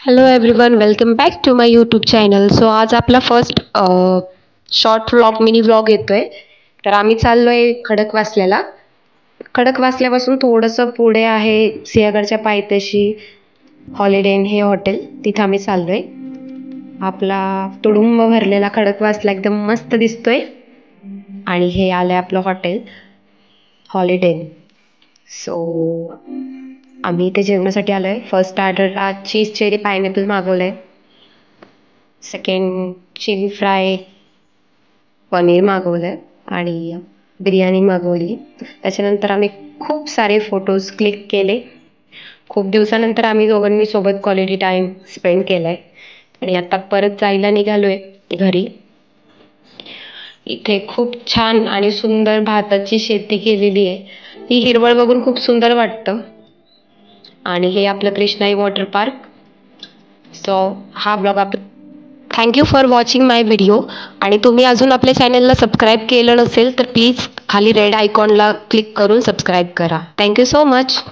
Hello everyone, welcome back to my YouTube channel. So आज आपला first short vlog mini vlog येतोय. तर आम्ही चाललो आहे खडकवासल्याला. खडकवासल्यापासून थोडंसं पुढे आहे सिंहगडच्या पायथ्याशी हॉलिडे इन हे हॉटेल, तिथं आम्ही चाललो आहे. आपला तुडुंब भरलेला खडकवासला एकदम मस्त दिसतोय. आणि हे आलं आहे आपलं हॉटेल हॉलिडे इन. सो आम्ही इथे जेवणासाठी आलो आहे. फर्स्ट ऑर्डरला चीज चेरी पायनॅपल मागवलं आहे. सेकंड चिली फ्राय पनीर मागवलं आहे आणि बिर्याणी मागवली. त्याच्यानंतर आम्ही खूप सारे फोटोज क्लिक केले. खूप दिवसानंतर आम्ही दोघांनी सोबत क्वालिटी टाईम स्पेंड केला आहे. आणि आता परत जायला निघालो आहे घरी. इथे खूप छान आणि सुंदर भाताची शेती केलेली आहे. ही हिरवळ बघून खूप सुंदर वाटतं. आणि हे आपलं कृष्णाई वॉटर पार्क. सो हा blog thank you for watching my video. आणि तुम्ही अजून आपल्या चॅनलला सबस्क्राईब केलं नसेल तर प्लीज खाली रेड आयकॉनला क्लिक करून सबस्क्राईब करा. Thank you so much.